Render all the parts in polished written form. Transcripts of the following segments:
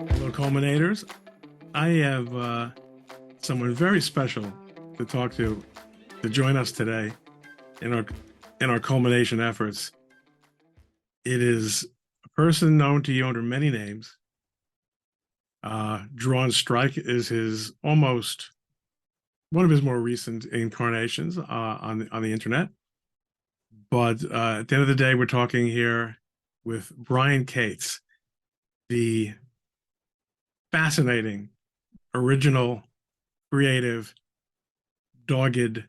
Hello, Culminators. I have someone very special to talk to join us today in our culmination efforts. It is a person known to you under many names. Drawn Strike is his almost one of his more recent incarnations on the internet. But at the end of the day, we're talking here with Brian Cates, the fascinating, original, creative, dogged,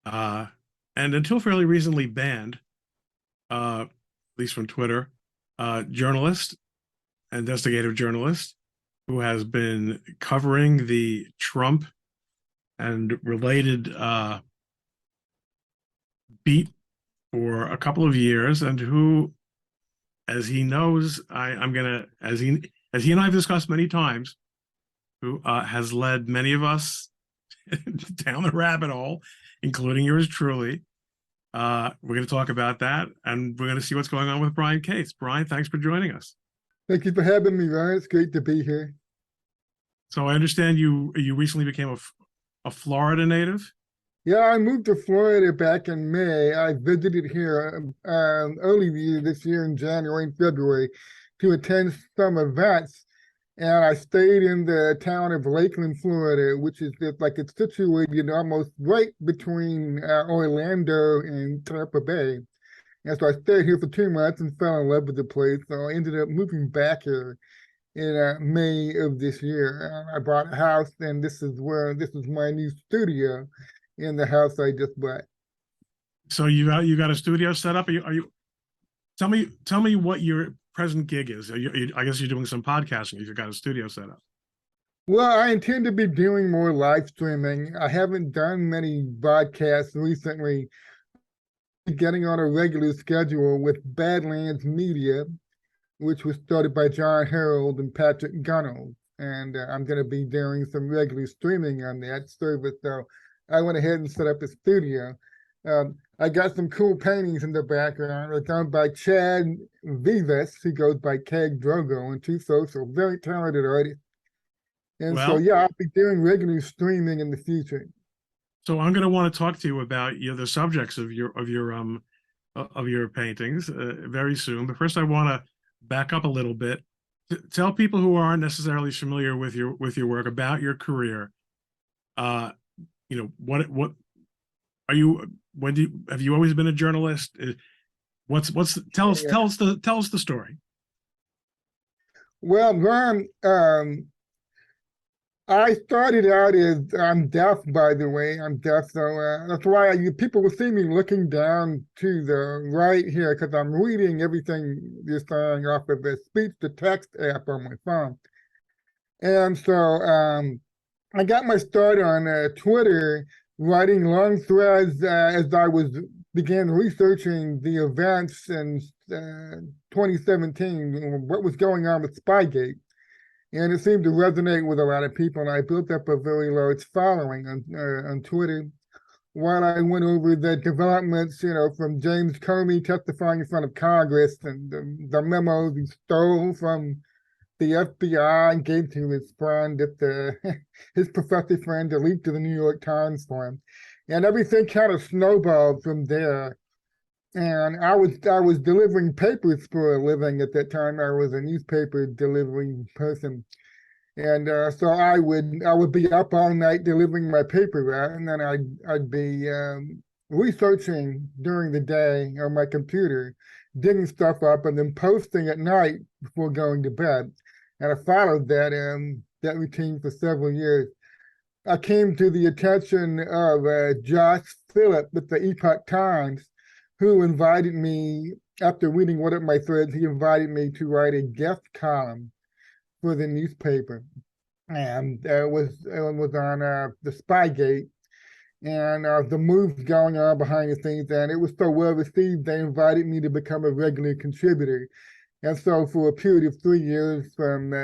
and until fairly recently banned, at least from Twitter, journalist, investigative journalist, who has been covering the Trump and related beat for a couple of years, and who, as he knows, as he and I have discussed many times, who has led many of us down the rabbit hole, including yours truly. We're going to talk about that, and we're going to see what's going on with Brian Cates. Brian, thanks for joining us. Thank you for having me, Ryan. It's great to be here. So I understand you recently became a Florida native? Yeah, I moved to Florida back in May. I visited here early this year in January and February to attend some events. And I stayed in the town of Lakeland, Florida, which is just like it's situated almost right between Orlando and Tampa Bay. And so I stayed here for 2 months and fell in love with the place. So I ended up moving back here in May of this year. I bought a house, and this is my new studio in the house I just bought. So you got a studio set up? Are you tell me what your present gig is? I guess you're doing some podcasting if you've got a studio set up. Well, I intend to be doing more live streaming. I haven't done many broadcasts recently. Getting on a regular schedule with Badlands Media, which was started by John Harold and Patrick Gunnell. And I'm going to be doing some regular streaming on that service. So I went ahead and set up a studio. I got some cool paintings in the background. They're done by Chad Vivas, who goes by Keg Drogo and Two Social, very talented artist. And so, yeah, I'll be doing regular streaming in the future. So I'm going to want to talk to you about the subjects of your paintings very soon. But first, I want to back up a little bit. Tell people who aren't necessarily familiar with your work about your career. What are you? Have you always been a journalist? Tell us the story. Well, Ron, I started out as, I'm deaf, by the way. I'm deaf, so that's why people will see me looking down to the right here, because I'm reading everything you're saying off of a speech-to-text app on my phone. And so I got my start on Twitter, writing long threads as I began researching the events in 2017, what was going on with Spygate. And it seemed to resonate with a lot of people, and I built up a very large following on Twitter. While I went over the developments, from James Comey testifying in front of Congress and the memos he stole from the FBI and gave to his friend his professor friend to leak to the New York Times for him, and everything kind of snowballed from there. And I was delivering papers for a living at that time. I was a newspaper delivery person, and so I would be up all night delivering my paper, and then I'd be researching during the day on my computer, digging stuff up, and then posting at night before going to bed. And I followed that routine for several years. I came to the attention of Josh Phillip with the Epoch Times, who invited me, after reading one of my threads, he invited me to write a guest column for the newspaper. And it was on the Spygate and the moves going on behind the scenes. And it was so well received, they invited me to become a regular contributor. And so for a period of 3 years, from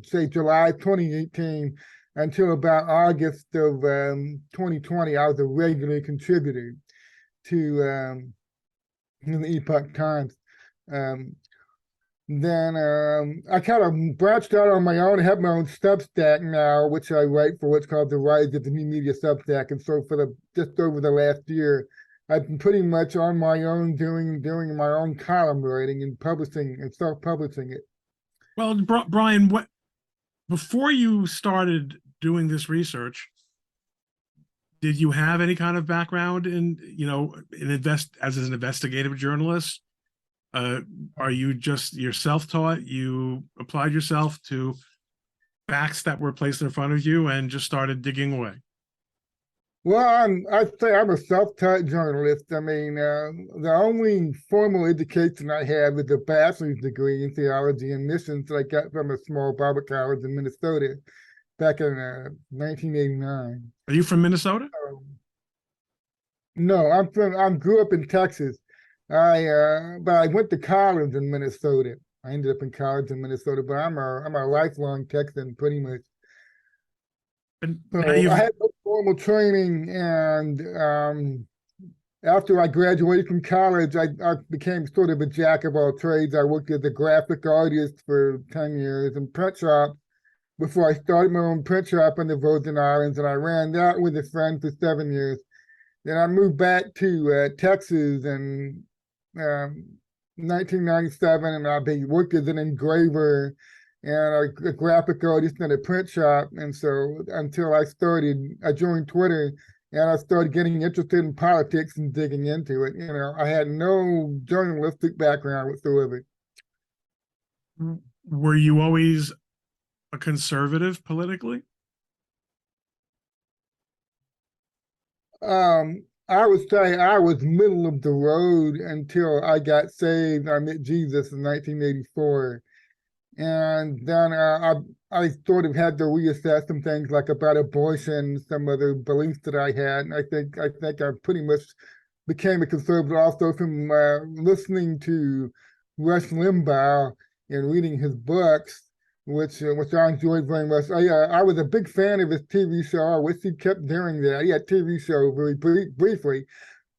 say July 2018 until about August of 2020, I was a regular contributor to in the Epoch Times. Um, then I kind of branched out on my own, have my own Substack now, which I write for what's called the Rise of the New Media Substack. And so for the just over the last year, I've been pretty much on my own doing my own column writing and publishing and self-publishing it. Well, Brian, what before you started doing this research, did you have any kind of background in, as an investigative journalist? Uh, are you just you're self-taught? You applied yourself to facts that were placed in front of you and just started digging away? Well, I'd say I'm a self-taught journalist. I mean, the only formal education I have is a bachelor's degree in theology and missions that I got from a small Bible college in Minnesota back in 1989. Are you from Minnesota? No, I grew up in Texas. But I went to college in Minnesota. I ended up in college in Minnesota, but I'm a lifelong Texan pretty much. And now So I you've had no formal training, and after I graduated from college, I became sort of a jack of all trades. I worked as a graphic artist for 10 years in print shop before I started my own print shop in the Virgin Islands, and I ran that with a friend for 7 years. Then I moved back to Texas in 1997, and I worked as an engraver and a graphic artist in a print shop. And so until I joined Twitter and I started getting interested in politics and digging into it. I had no journalistic background whatsoever. were you always a conservative politically? I would say I was middle of the road until I got saved. I met Jesus in 1984. And then I sort of had to reassess some things like about abortion, some other beliefs that I had. And I pretty much became a conservative also from listening to Rush Limbaugh and reading his books, which I enjoyed very much. I was a big fan of his TV show. I wish he kept doing that. He had a TV show very briefly,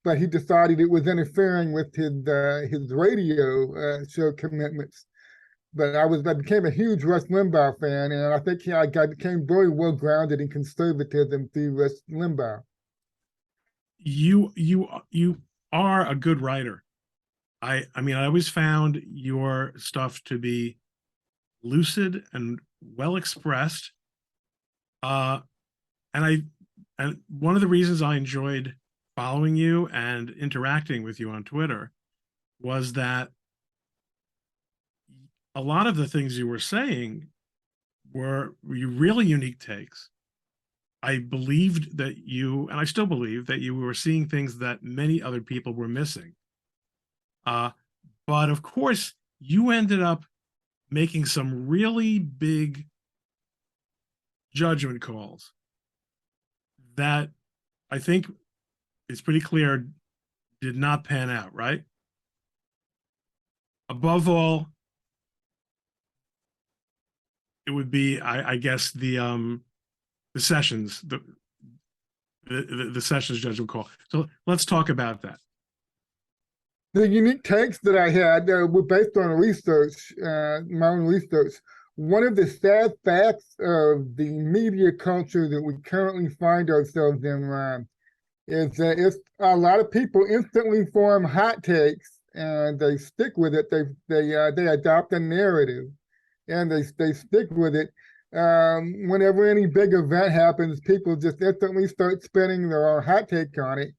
but he decided it was interfering with his radio show commitments. But I became a huge Rush Limbaugh fan, and I think I became very well grounded in conservatism through Rush Limbaugh. You are a good writer. I mean, I always found your stuff to be lucid and well expressed. Uh, and one of the reasons I enjoyed following you and interacting with you on Twitter was that a lot of the things you were saying were really unique takes. I believed that you, and I still believe that you were seeing things that many other people were missing. But of course, you ended up making some really big judgment calls that I think it's pretty clear did not pan out, right? Above all, it would be, I guess, the sessions, the sessions judgment call. So let's talk about that. The unique takes that I had were based on research, my own research. One of the sad facts of the media culture that we currently find ourselves in, Ron, is that it's a lot of people instantly form hot takes and they stick with it. They adopt a narrative and they stick with it. Whenever any big event happens, people just instantly start spinning their own hot take on it.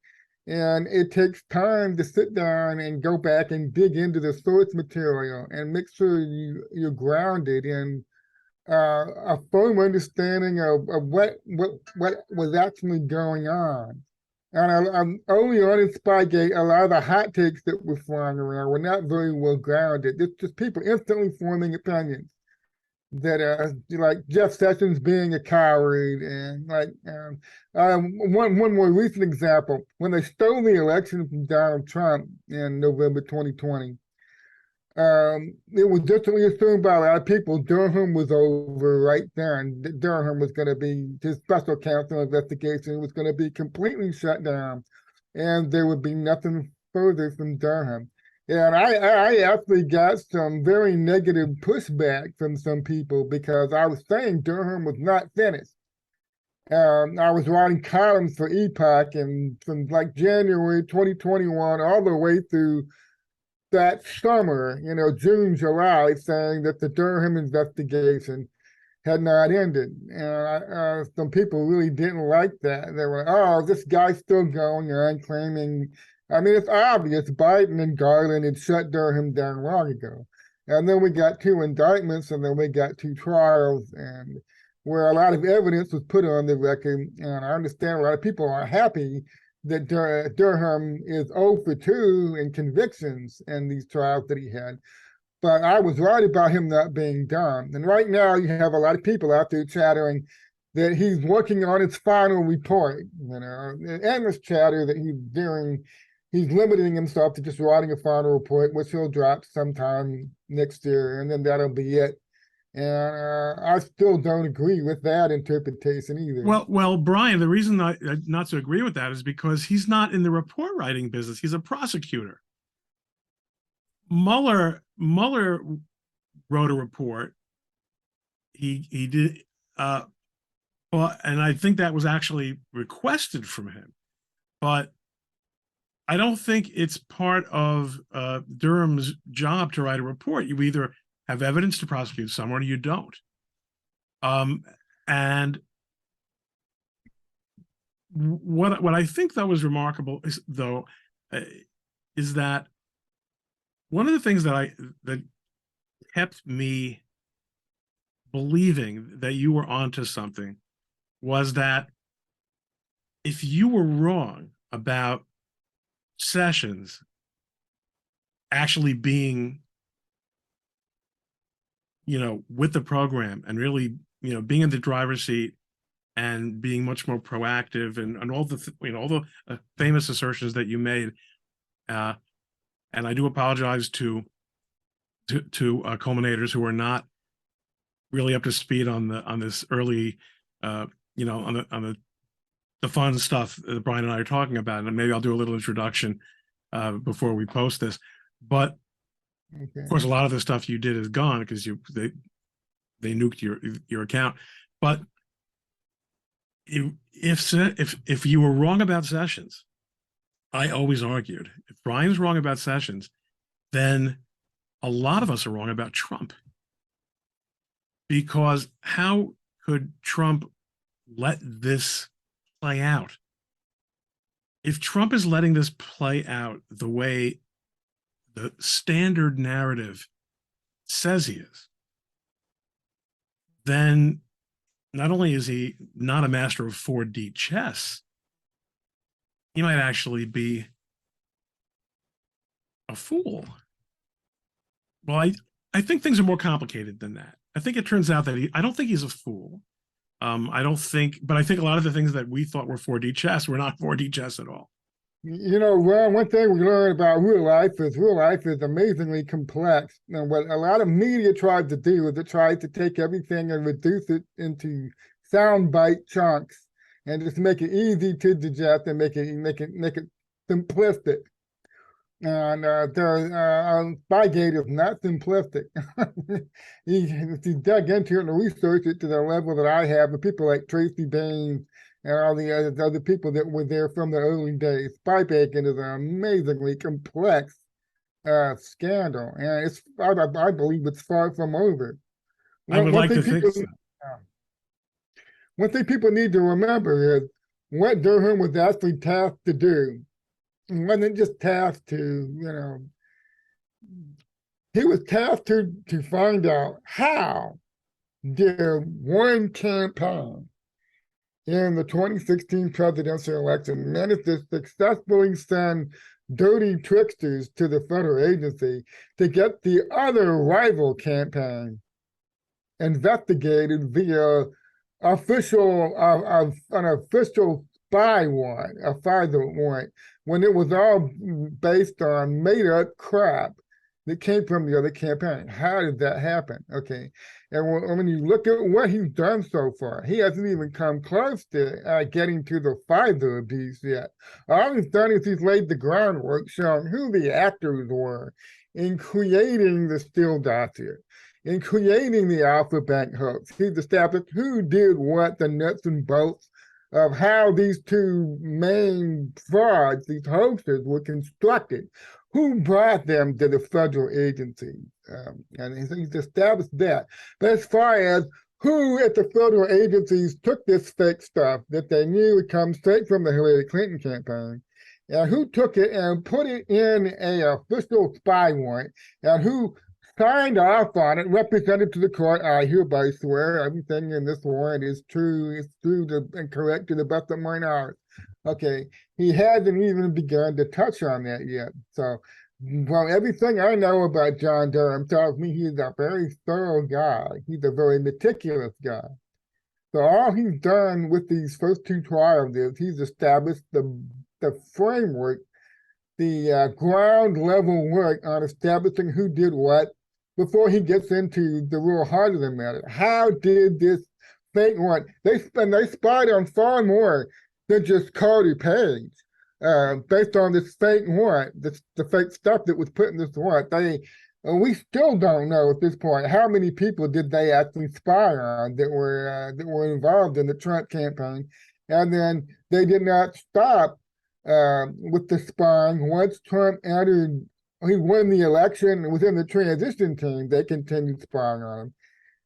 And it takes time to sit down and go back and dig into the source material and make sure you're grounded in a firm understanding of what was actually going on. And early on in Spygate, a lot of the hot takes that were flying around were not very well grounded. It's just people instantly forming opinions that like Jeff Sessions being a coward, and like one more recent example, when they stole the election from Donald Trump in November 2020, it was justly assumed by a lot of people Durham was over right then. Durham was going to be, his special counsel investigation was going to be completely shut down, and there would be nothing further from Durham. And I actually got some very negative pushback from some people because I was saying Durham was not finished. I was writing columns for Epoch and from like January 2021 all the way through that summer, June, July, saying that the Durham investigation had not ended. And some people really didn't like that. They were like, oh, this guy's still going on claiming. I mean, it's obvious Biden and Garland had shut Durham down long ago. And then we got two indictments and then we got two trials and where a lot of evidence was put on the record. And I understand a lot of people are happy that Durham is 0 for 2 in convictions in these trials that he had. But I was right about him not being done. And right now, you have a lot of people out there chattering that he's working on his final report. Endless chatter that he's doing. He's limiting himself to just writing a final report, which he'll drop sometime next year, and then that'll be it. And I still don't agree with that interpretation either. Well, Brian, the reason not to agree with that is because he's not in the report writing business. He's a prosecutor. Mueller wrote a report. He did, and I think that was actually requested from him. But I don't think it's part of Durham's job to write a report. You either have evidence to prosecute someone or you don't. And what I think that was remarkable is that one of the things that kept me believing that you were onto something was that if you were wrong about Sessions actually being, with the program and really, being in the driver's seat and being much more proactive and all the famous assertions that you made, and I do apologize to culminators who are not really up to speed on this early, on the fun stuff that Brian and I are talking about, and maybe I'll do a little introduction before we post this. But okay. Of course, a lot of the stuff you did is gone because they nuked your account. But if you were wrong about Sessions, I always argued if Brian's wrong about Sessions, then a lot of us are wrong about Trump. Because how could Trump let this play out? If Trump is letting this play out the way the standard narrative says he is, then not only is he not a master of 4D chess, he might actually be a fool. Well, I think things are more complicated than that. I think it turns out that I don't think he's a fool. But I think a lot of the things that we thought were 4D chess were not 4D chess at all. Well, one thing we learned about real life is amazingly complex. And what a lot of media tried to do is it tried to take everything and reduce it into soundbite chunks and just make it easy to digest and make it simplistic. And Spygate is not simplistic. he dug into it and researched it to the level that I have, and people like Tracy Baines and all the other people that were there from the early days. Spygate is an amazingly complex scandal, and I believe it's far from over. I would like to think so. One thing people need to remember is what Durham was actually tasked to do. He wasn't just tasked to, he was tasked to find out how did one campaign in the 2016 presidential election manage to successfully send dirty tricksters to the federal agency to get the other rival campaign investigated via an official spy warrant, a FISA warrant, when it was all based on made up crap that came from the other campaign. How did that happen? Okay. And when you look at what he's done so far, he hasn't even come close to getting to the Pfizer abuse yet. All he's done is he's laid the groundwork showing who the actors were in creating the Steele dossier, in creating the Alpha Bank hoax. He's established who did what, the nuts and bolts of how these two main frauds, these hoaxes, were constructed, who brought them to the federal agencies. And he's established that. But as far as who at the federal agencies took this fake stuff that they knew would come straight from the Hillary Clinton campaign, and who took it and put it in a official spy warrant, and who signed off on it, represented to the court, I hereby swear everything in this warrant is true, and correct to the best of my knowledge. Okay, he hasn't even begun to touch on that yet. So, well, everything I know about John Durham tells me he's a very thorough guy. He's a very meticulous guy. So all he's done with these first two trials is he's established the framework, the ground level work on establishing who did what before he gets into the real heart of the matter. How did this fake warrant? They spied on far more than just Carter Page. Based on this fake warrant, the fake stuff that was put in this warrant, we still don't know at this point how many people did they actually spy on that were involved in the Trump campaign, and then they did not stop with the spying. Once Trump entered, he won the election, and within the transition team, they continued spying on him.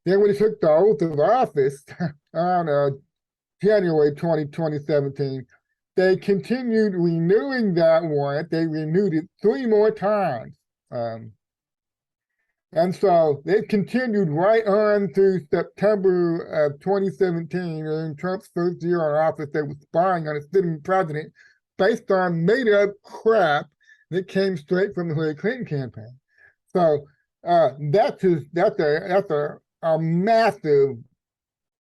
Then when he took the oath of office on January 2017, they continued renewing that warrant. They renewed it 3 more times. And so they continued right on through September of 2017, in Trump's first year in office. They were spying on a sitting president based on made-up crap that came straight from the Hillary Clinton campaign. So that's a massive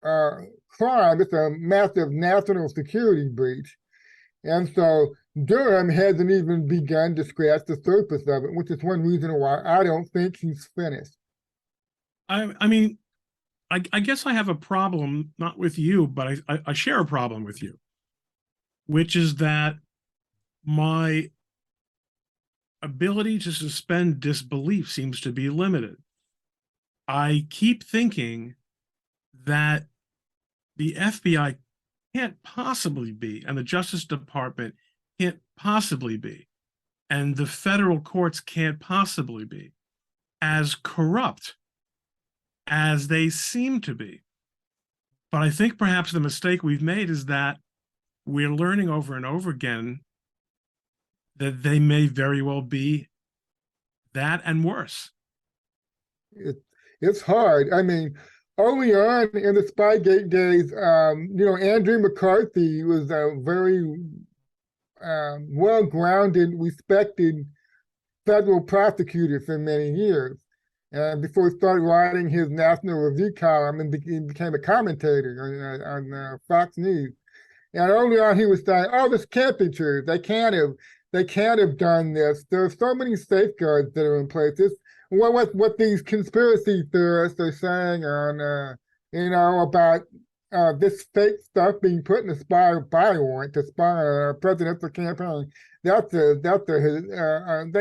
crime. It's a massive national security breach. And so Durham hasn't even begun to scratch the surface of it, which is one reason why I don't think he's finished. I mean, I guess I have a problem, not with you, but I share a problem with you, which is that my ability to suspend disbelief seems to be limited. I keep thinking that the FBI can't possibly be, and the Justice Department can't possibly be, and the federal courts can't possibly be as corrupt as they seem to be. But I think perhaps the mistake we've made is that we're learning over and over again that they may very well be that and worse. It's hard. I mean, early on in the Spygate days, Andrew McCarthy was a very well-grounded, respected federal prosecutor for many years. Before he started writing his National Review column and became a commentator on Fox News. And early on, he was saying, "Oh, this can't be true. They can't have done this. There are so many safeguards that are in place. This what these conspiracy theorists are saying on about this fake stuff being put in a spy warrant to spy on a presidential campaign. They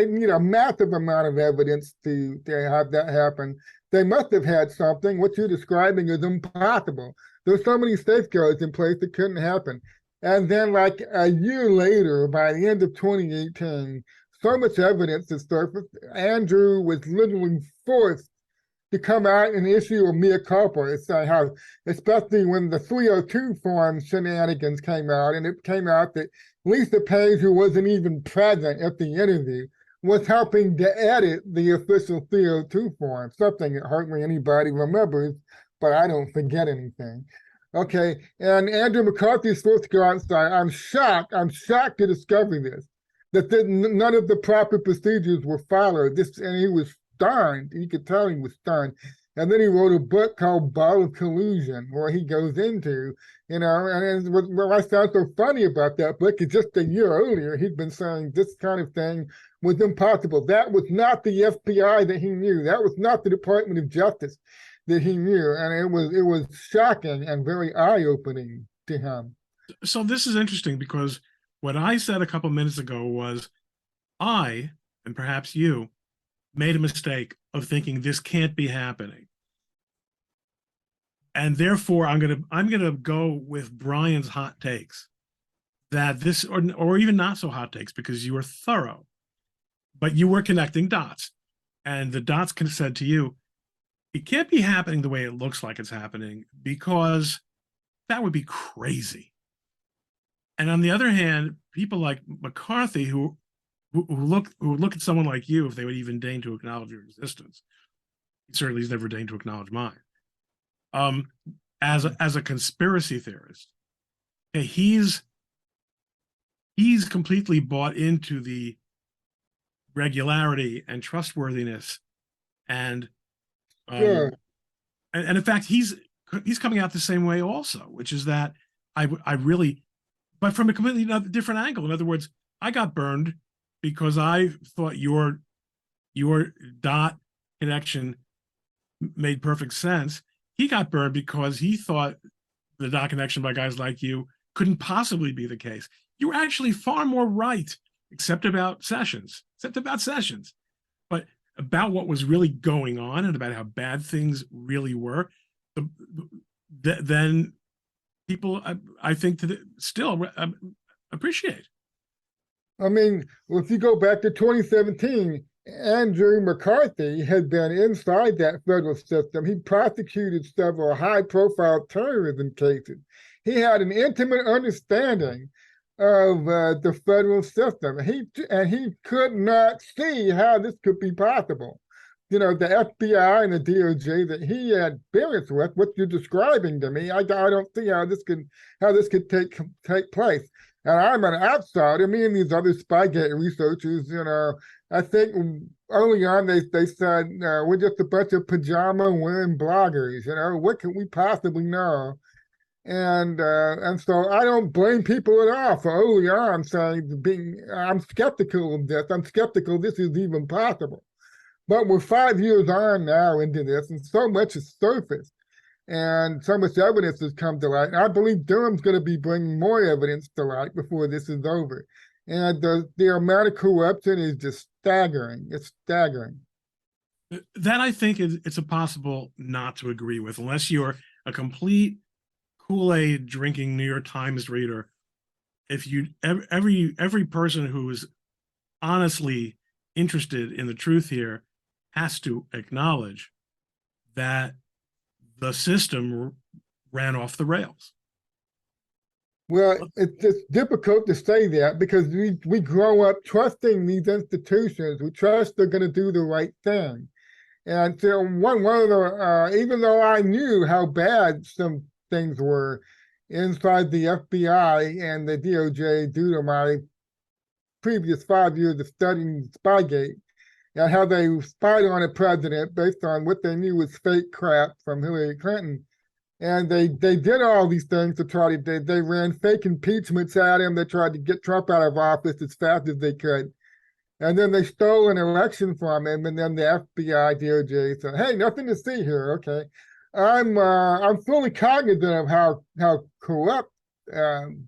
need a massive amount of evidence to have that happen. They must have had something. What you're describing is impossible. There's so many safeguards in place that couldn't happen." And then like a year later, by the end of 2018, so much evidence has surfaced. Andrew was literally forced to come out and issue a mea culpa, how, especially when the 302 form shenanigans came out, and it came out that Lisa Page, who wasn't even present at the interview, was helping to edit the official 302 form, something that hardly anybody remembers, but I don't forget anything. Okay, and Andrew McCarthy is supposed to go out and say, I'm shocked to discover this, that none of the proper procedures were followed. And he was stunned. You could tell he was stunned. And then he wrote a book called Ball of Collusion, where he goes into, and what I found so funny about that book is just a year earlier, he'd been saying this kind of thing was impossible. That was not the FBI that he knew. That was not the Department of Justice that he knew, and it was shocking and very eye-opening to him. So this is interesting because what I said a couple minutes ago was I, and perhaps you, made a mistake of thinking this can't be happening. And therefore I'm gonna go with Brian's hot takes that this or even not so hot takes because you were thorough, but you were connecting dots. And the dots said to you, it can't be happening the way it looks like it's happening because that would be crazy. And on the other hand, people like McCarthy who look at someone like you if they would even deign to acknowledge your existence. He certainly has never deigned to acknowledge mine. As a conspiracy theorist, okay, he's completely bought into the regularity and trustworthiness and Sure. and in fact he's coming out the same way also, which is that I really, but from a completely different angle. In other words, I got burned because I thought your dot connection made perfect sense. He got burned because he thought the dot connection by guys like you couldn't possibly be the case. You were actually far more right, except about Sessions, but about what was really going on and about how bad things really were. Then people, I think, still appreciate. I mean, if you go back to 2017, Andrew McCarthy had been inside that federal system. He prosecuted several high-profile terrorism cases. He had an intimate understanding of the federal system. He could not see how this could be possible. You know, the FBI and the DOJ that he had experience with, what you're describing to me, I don't see how this could take place. And I'm an outsider. Me and these other Spygate researchers, you know, I think early on they said we're just a bunch of pajama wearing bloggers. You know, what can we possibly know? And so I don't blame people at all for early on saying I'm skeptical of this. I'm skeptical this is even possible. But we're 5 years on now into this, and so much has surfaced, and so much evidence has come to light. And I believe Durham's going to be bringing more evidence to light before this is over. And the amount of corruption is just staggering. It's staggering. That I think it's impossible not to agree with, unless you're a complete Kool-Aid drinking New York Times reader. If you every person who is honestly interested in the truth here has to acknowledge that the system ran off the rails. Well, it's just difficult to say that because we grow up trusting these institutions. We trust they're going to do the right thing. And so one of the even though I knew how bad some things were inside the FBI and the DOJ due to my previous 5 years of studying Spygate and how they spied on a president based on what they knew was fake crap from Hillary Clinton. And they did all these things to try to, they ran fake impeachments at him. They tried to get Trump out of office as fast as they could. And then they stole an election from him. And then the FBI, DOJ said, hey, nothing to see here. Okay. I'm fully cognizant of how corrupt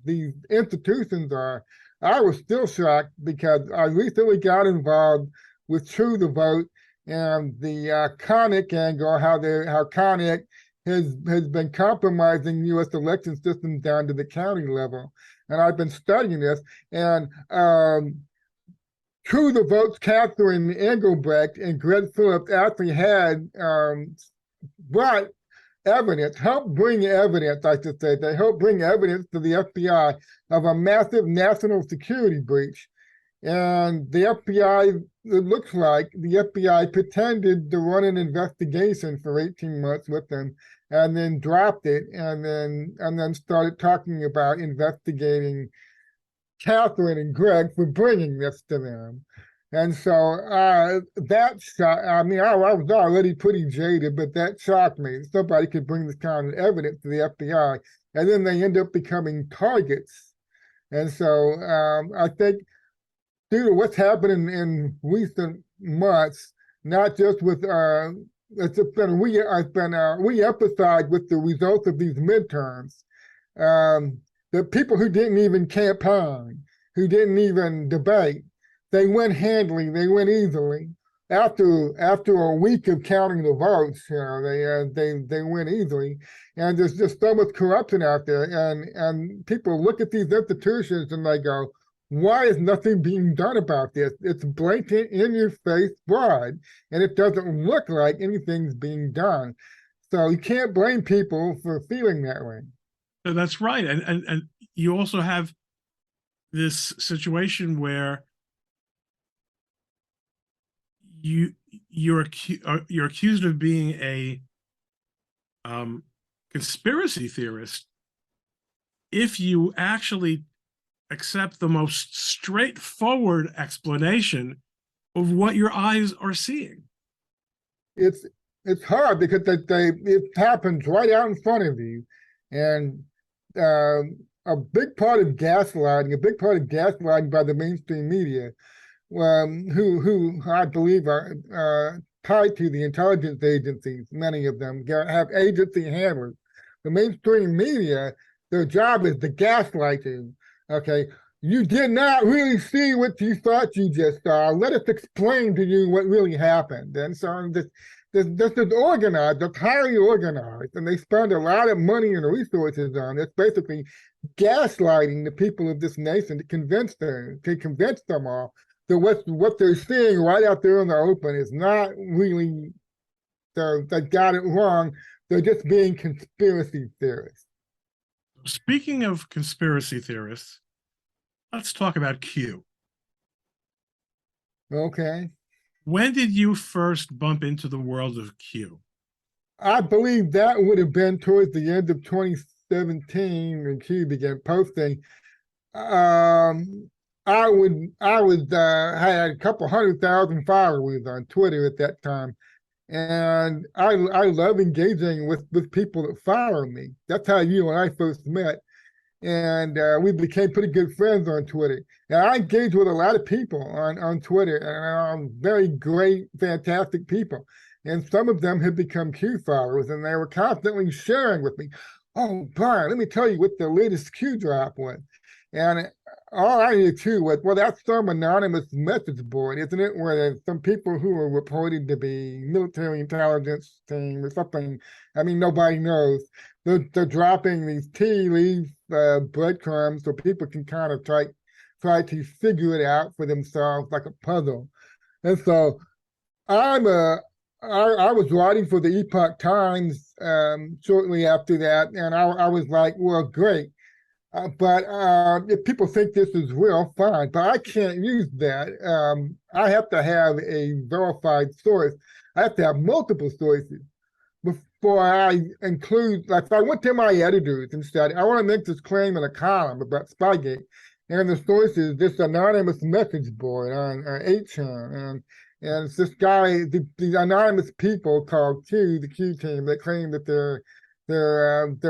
these institutions are. I was still shocked because I recently got involved with True the Vote and the Connick angle, how Connick has been compromising U.S. election systems down to the county level. And I've been studying this. And True the Vote's Catherine Engelbrecht and Greg Phillips actually had brought evidence, helped bring evidence, I should say. They helped bring evidence to the FBI of a massive national security breach. And the FBI, it looks like the FBI pretended to run an investigation for 18 months with them and then dropped it and then started talking about investigating Catherine and Greg for bringing this to them. And so that shocked, I mean, I was already pretty jaded, but that shocked me. Somebody could bring this kind of evidence to the FBI, and then they end up becoming targets. And so I think due to what's happening in recent months, not just with it's been re-emphasized with the results of these midterms. The people who didn't even campaign, who didn't even debate, they went handily, they went easily. After a week of counting the votes, they went easily, and there's just so much corruption out there, and people look at these institutions and they go, why is nothing being done about this? It's blatant, in your face fraud, and it doesn't look like anything's being done. So you can't blame people for feeling that way. So that's right. And you also have this situation where you're accused of being a conspiracy theorist if you actually accept the most straightforward explanation of what your eyes are seeing. It's it's hard because it happens right out in front of you, and a big part of gaslighting by the mainstream media, who I believe are tied to the intelligence agencies. Many of them have agency handlers. The mainstream media, their job is to gaslight you. Okay, you did not really see what you thought you just saw. Let us explain to you what really happened. And so this is organized, it's highly organized, and they spend a lot of money and resources on it. It's basically gaslighting the people of this nation to convince them all that what they're seeing right out there in the open is not really, they got it wrong. They're just being conspiracy theorists. Speaking of conspiracy theorists, let's talk about Q. Okay. When did you first bump into the world of Q? I believe that would have been towards the end of 2017 when Q began posting. I had a couple 100,000 followers on Twitter at that time, and I love engaging with people that follow me. That's how you and I first met, and we became pretty good friends on Twitter. And I engage with a lot of people on Twitter, and very great, fantastic people. And some of them have become Q followers, and they were constantly sharing with me, "Oh, Brian, let me tell you what the latest Q drop was." And all I knew too was, well, that's some anonymous message board, isn't it? Where there's some people who are reported to be military intelligence team or something. I mean, nobody knows. They're dropping these tea leaf breadcrumbs so people can kind of try to figure it out for themselves like a puzzle. And so I'm a I was writing for the Epoch Times shortly after that, and I was like, well, great. But if people think this is real, fine. But I can't use that. I have to have a verified source. I have to have multiple sources before I include. Like, if I went to my editors and said, I want to make this claim in a column about Spygate, and the source is this anonymous message board on 8chan, and it's this guy, these anonymous people called Q, the Q team, that claim that they're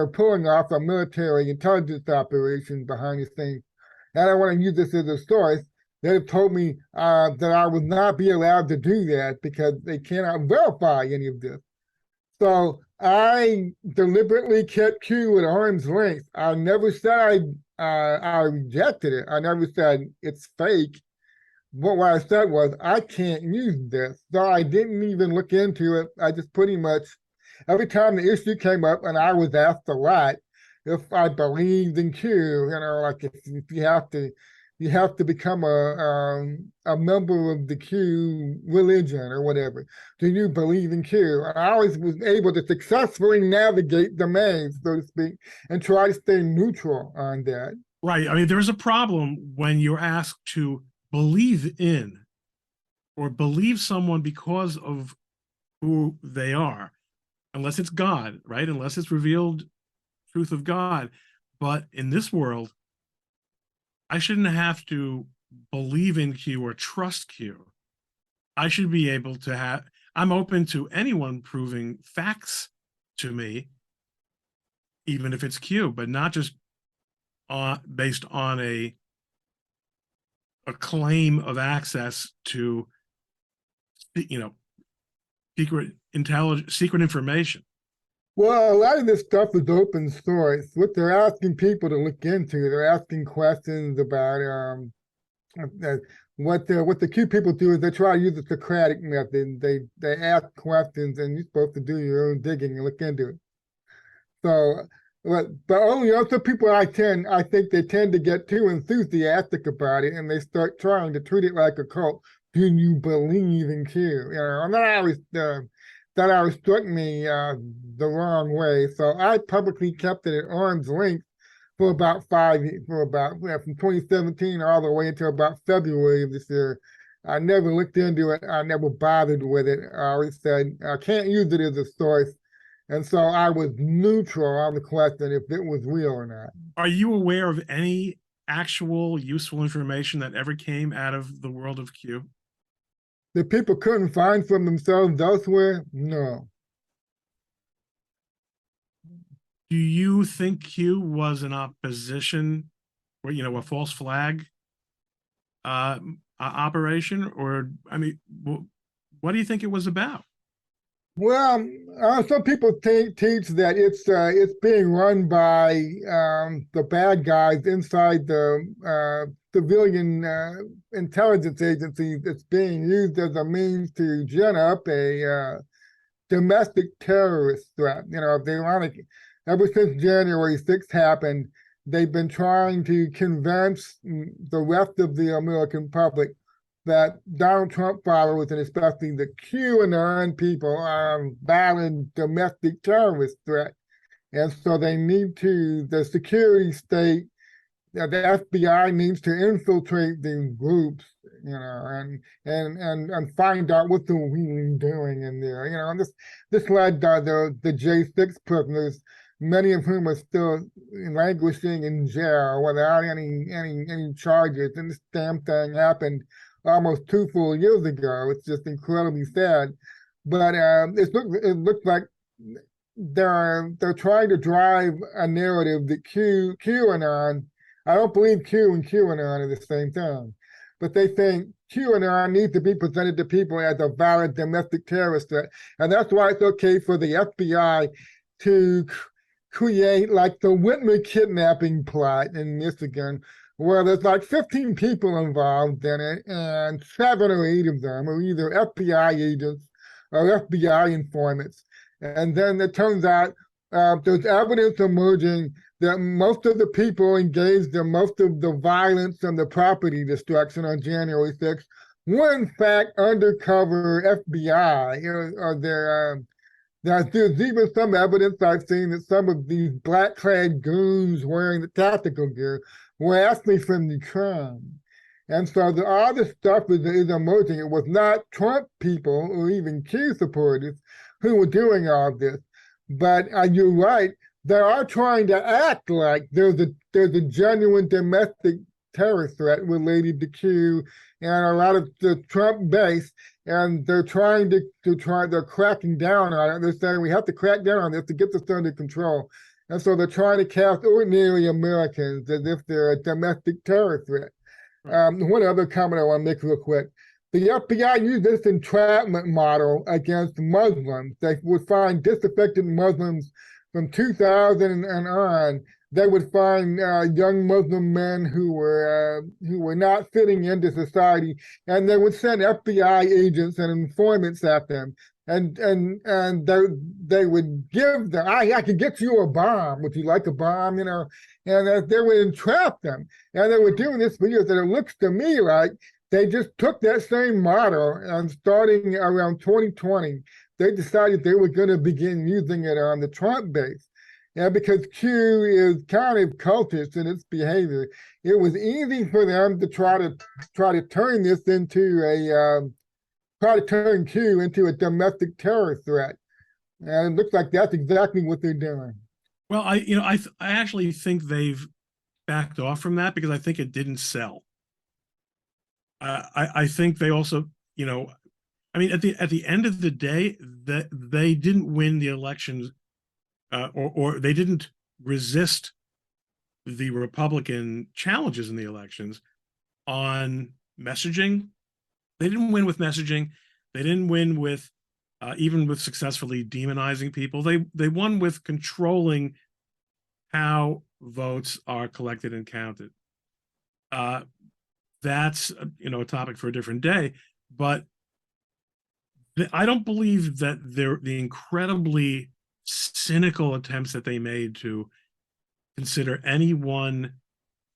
pulling off a military intelligence operation behind the scenes. And I want to use this as a source. They have told me that I would not be allowed to do that because they cannot verify any of this. So I deliberately kept Q at arm's length. I never said I rejected it. I never said it's fake. But what I said was I can't use this. So I didn't even look into it. I just pretty much, every time the issue came up, and I was asked a lot if I believed in Q, like if you have to become a member of the Q religion or whatever. Do you believe in Q? And I always was able to successfully navigate the maze, so to speak, and try to stay neutral on that. Right. I mean, there's a problem when you're asked to believe in or believe someone because of who they are, unless it's God, right? Unless it's revealed truth of God. But in this world, I shouldn't have to believe in Q or trust Q. I should be able to have, I'm open to anyone proving facts to me, even if it's Q, but not just based on a a claim of access to, secret information. Well, a lot of this stuff is open source. What they're asking people to look into, they're asking questions about uh, what the Q people do is they try to use the Socratic method. They ask questions, and you're supposed to do your own digging and look into it. So, but only other people I think they tend to get too enthusiastic about it, and they start trying to treat it like a cult. Do you believe in Q? You know, and that always struck me the wrong way. So I publicly kept it at arm's length for about from 2017 all the way until about February of this year. I never looked into it. I never bothered with it. I always said I can't use it as a source. And so I was neutral on the question if it was real or not. Are you aware of any actual useful information that ever came out of the world of Q? That people couldn't find from themselves elsewhere? No. Do you think Q was an opposition, or a false flag operation, or I mean, what do you think it was about? Well, some people teach that it's being run by the bad guys inside the civilian intelligence agencies. It's being used as a means to gin up a domestic terrorist threat. You know, they want to, ever since January 6th happened, they've been trying to convince the rest of the American public that Donald Trump followers, and especially the QAnon people, are a valid domestic terrorist threat. And so they need to, the security state, the FBI needs to infiltrate these groups, and find out what they're really doing in there. And this led the J6 prisoners, many of whom are still languishing in jail without any charges. And this damn thing happened almost 2 full years ago. It's just incredibly sad. But it looks like they're trying to drive a narrative that QAnon. I don't believe Q and QAnon are the same thing, but they think QAnon needs to be presented to people as a valid domestic terrorist threat, and that's why it's okay for the FBI to create like the Whitmer kidnapping plot in Michigan, where there's like 15 people involved in it, and 7 or 8 of them are either FBI agents or FBI informants. And then it turns out there's evidence emerging that most of the people engaged in most of the violence and the property destruction on January 6th were in fact undercover FBI. There's even some evidence I've seen that some of these black-clad goons wearing the tactical gear were actually from Ukraine. And so all this stuff is emerging. It was not Trump people or even Q supporters who were doing all this. But you're right, they are trying to act like there's a genuine domestic terror threat related to Q and a lot of the Trump base, and they're trying they're cracking down on it. They're saying we have to crack down on this to get this under control. And so they're trying to cast ordinary Americans as if they're a domestic terror threat. One other comment I want to make real quick. The FBI used this entrapment model against Muslims. They would find disaffected Muslims from 2000 and on. They would find young Muslim men who were not fitting into society, and they would send FBI agents and informants at them. And they would give them, I could get you a bomb. Would you like a bomb? And they would entrap them. And they were doing this for years. And it looks to me like they just took that same model, and starting around 2020, they decided they were going to begin using it on the Trump base. And because Q is kind of cultish in its behavior, it was easy for them to try to turn this into try to turn Q into a domestic terror threat. And it looks like that's exactly what they're doing. Well, I actually think they've backed off from that because I think it didn't sell. I think they also, I mean, at the end of the day, that they didn't win the elections, or they didn't resist the Republican challenges in the elections. on messaging. They didn't win with messaging. They didn't win with even with successfully demonizing people. They won with controlling how votes are collected and counted. Uh, that's a topic for a different day. But I don't believe that the incredibly cynical attempts that they made to consider anyone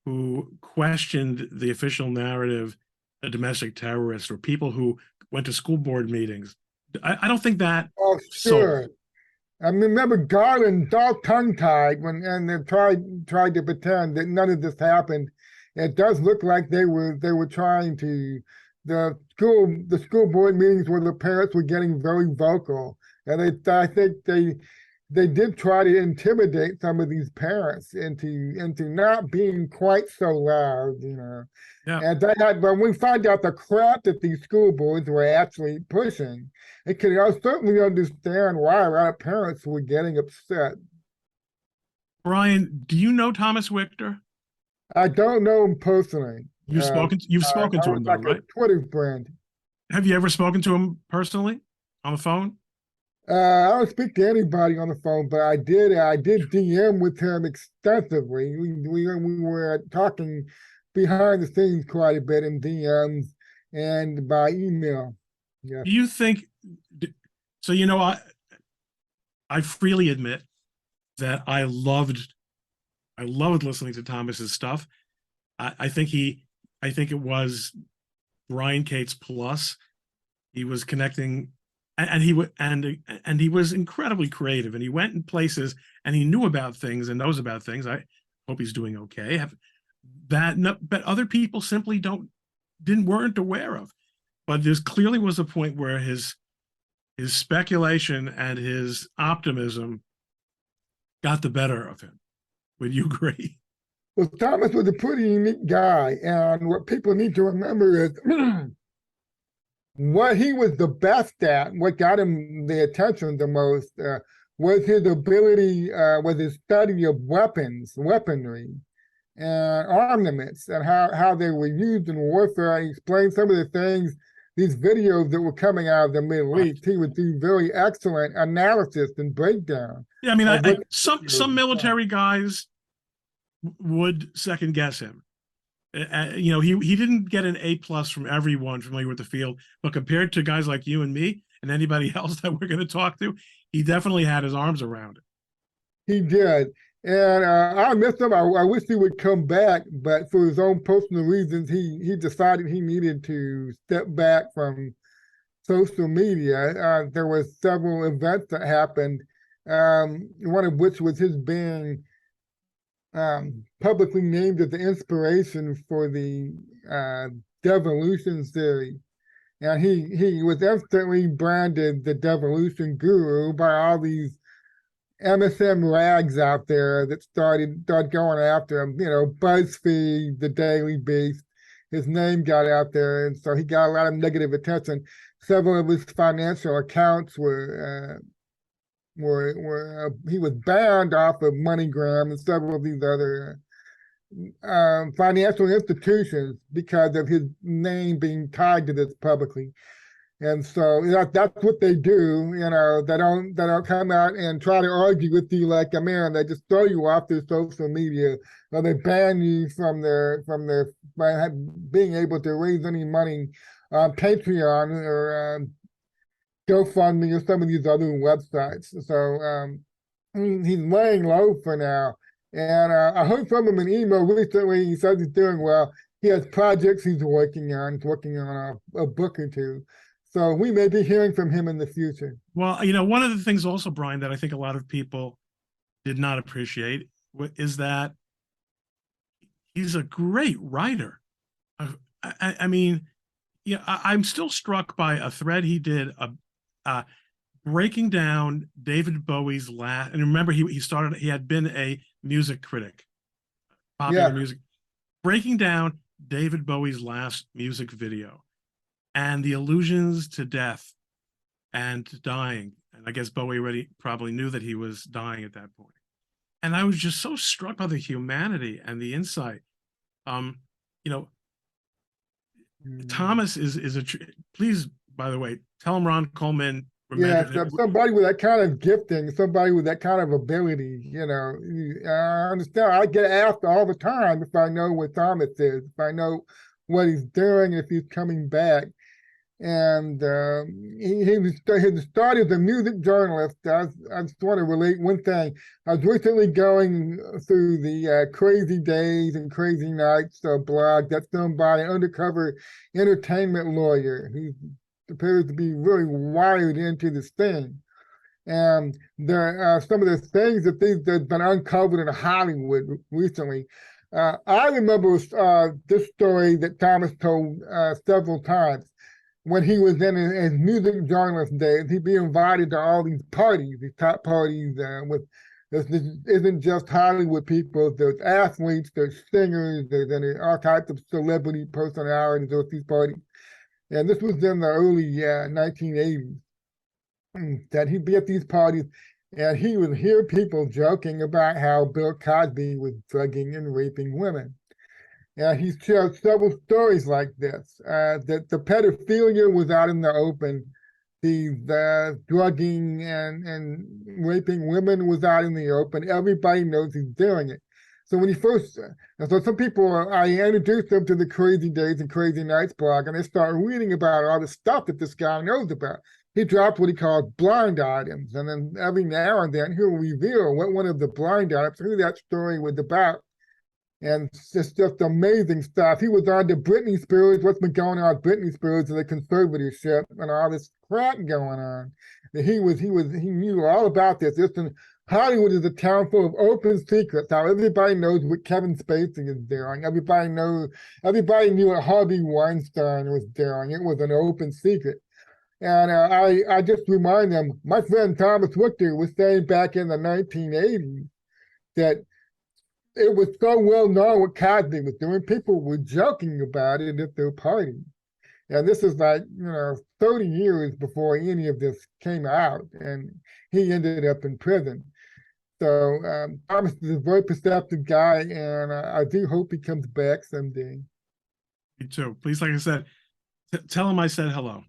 who questioned the official narrative a domestic terrorist, or people who went to school board meetings. I don't think that Oh, sold. sure. I remember Garland all tongue-tied when and they tried to pretend that none of this happened. It does look like they were trying to the school board meetings where the parents were getting very vocal, and I think they did try to intimidate some of these parents into not being quite so loud. Yeah. And they had when we find out the crap that these school boards were actually pushing, it can I certainly understand why a lot of parents were getting upset. Brian, do you know Thomas Wichter? I don't know him personally. You've spoken I to was him though, like a right? Twitter friend. Have you ever spoken to him personally on the phone? I don't speak to anybody on the phone, but I did DM with him extensively. We were talking behind the scenes quite a bit in DMs and by email. Yes, Do you think so? I freely admit that I loved listening to Thomas's stuff. I think I think it was Brian Cates plus. He was connecting, and he was incredibly creative, and he went in places, and he knew about things and knows about things. I hope he's doing okay. But other people simply weren't aware of. But there clearly was a point where his speculation and his optimism got the better of him. Would you agree? well, Thomas was a pretty unique guy, and what people need to remember is what he was the best at, what got him the attention the most, was his ability, was his study of weaponry, and armaments, and how they were used in warfare. He explained some of the things, these videos that were coming out of the Middle Right. East. He would do very excellent analysis and breakdown Yeah, I mean, of what some military guys would second guess him. He didn't get an A plus from everyone familiar with the field, but compared to guys like you and me and anybody else that we're going to talk to, he definitely had his arms around it. He did. And I miss him. I wish he would come back, but for his own personal reasons, he decided he needed to step back from social media. There were several events that happened, one of which was his being publicly named as the inspiration for the devolution theory. And he was instantly branded the devolution guru by all these MSM rags out there that started going after him. BuzzFeed, the Daily Beast. His name got out there, and so he got a lot of negative attention. Several of his financial accounts were he was banned off of MoneyGram and several of these other financial institutions because of his name being tied to this publicly. And so that's what they do. They don't come out and try to argue with you like a man. They just throw you off their social media, or they ban you from their by being able to raise any money on Patreon or GoFundMe or some of these other websites. So he's laying low for now. And I heard from him an email recently. He says he's doing well. He has projects he's working on. He's working on a book or two. So we may be hearing from him in the future. Well, one of the things also, Brian, that I think a lot of people did not appreciate is that he's a great writer. I mean, I'm still struck by a thread he did breaking down David Bowie's last. And remember, he had been a music critic, popular music, breaking down David Bowie's last music video and the allusions to death and to dying. And I guess Bowie already probably knew that he was dying at that point. And I was just so struck by the humanity and the insight. You know, Thomas is please, by the way, tell him Ron Coleman Yeah, remembered it. somebody with that kind of gifting, somebody with that kind of ability, I understand. I get asked all the time if I know what Thomas is, if I know what he's doing, if he's coming back. And he started as a music journalist. I just want to relate one thing. I was recently going through the Crazy Days and Crazy Nights blog that's done by an undercover entertainment lawyer who appears to be really wired into this thing. And there are some of the things that's been uncovered in Hollywood recently. I remember this story that Thomas told several times when he was in his music journalist days. He'd be invited to all these parties, these top parties with this isn't just Hollywood people. There's athletes, there's singers, there's all types of celebrity personalities at these parties. And this was in the early 1980s. That he'd be at these parties and he would hear people joking about how Bill Cosby was drugging and raping women. And he's shared several stories like this, that the pedophilia was out in the open, the drugging and raping women was out in the open. Everybody knows he's doing it. So when he first, so some people, I introduced them to the Crazy Days and Crazy Nights blog, and they start reading about all the stuff that this guy knows about. He dropped what he calls blind items, and then every now and then he'll reveal what one of the blind items, who that story was about. And it's just amazing stuff. He was on to Britney Spears, what's been going on with Britney Spears and the conservatorship and all this crap going on. He knew all about this. Hollywood is a town full of open secrets. How everybody knows what Kevin Spacey is doing. Everybody knew what Harvey Weinstein was doing. It was an open secret. And I just remind them, my friend Thomas Wichter was saying back in the 1980s that it was so well known what Cosby was doing. People were joking about it at their parties. And this is like, 30 years before any of this came out. And he ended up in prison. So Thomas is a very perceptive guy, and I do hope he comes back someday. Me too. Please, like I said, tell him I said hello.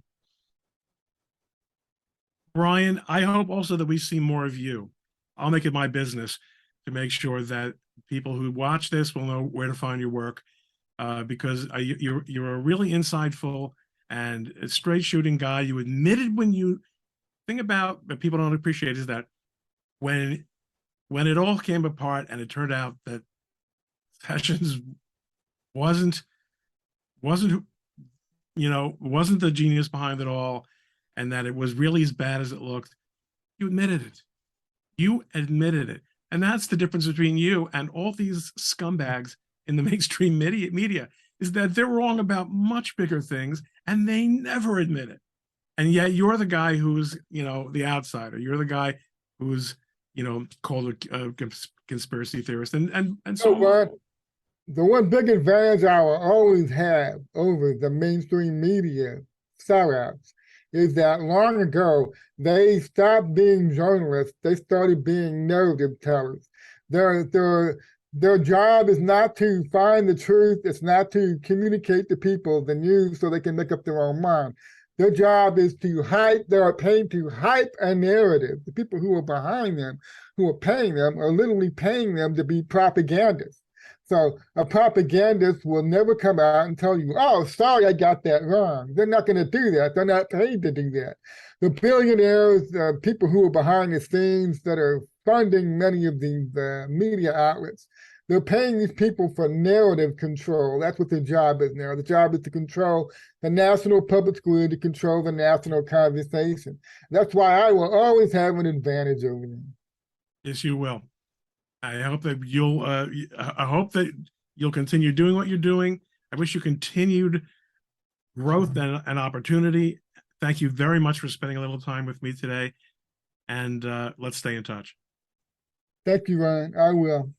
Brian, I hope also that we see more of you. I'll make it my business to make sure that people who watch this will know where to find your work, because you're a really insightful and a straight shooting guy. You admitted when you think about that people don't appreciate is that when it all came apart and it turned out that Sessions wasn't the genius behind it all, and that it was really as bad as it looked, you admitted it. You admitted it. And that's the difference between you and all these scumbags in the mainstream media, is that they're wrong about much bigger things and they never admit it. And yet you're the guy who's, the outsider. You're the guy who's, called a conspiracy theorist. And so the one big advantage I will always have over the mainstream media sellouts is that long ago, they stopped being journalists. They started being narrative tellers. Their job is not to find the truth. It's not to communicate to people the news so they can make up their own mind. Their job is to hype. They are paid to hype a narrative. The people who are behind them, who are paying them, are literally paying them to be propagandists. So a propagandist will never come out and tell you, oh, sorry, I got that wrong. They're not going to do that. They're not paid to do that. The billionaires, people who are behind the scenes that are funding many of these media outlets, they're paying these people for narrative control. That's what their job is now. The job is to control the national public square, to control the national conversation. That's why I will always have an advantage over them. Yes, you will. I hope that you'll continue doing what you're doing. I wish you continued growth and opportunity. Thank you very much for spending a little time with me today. And let's stay in touch. Thank you, Ryan. I will.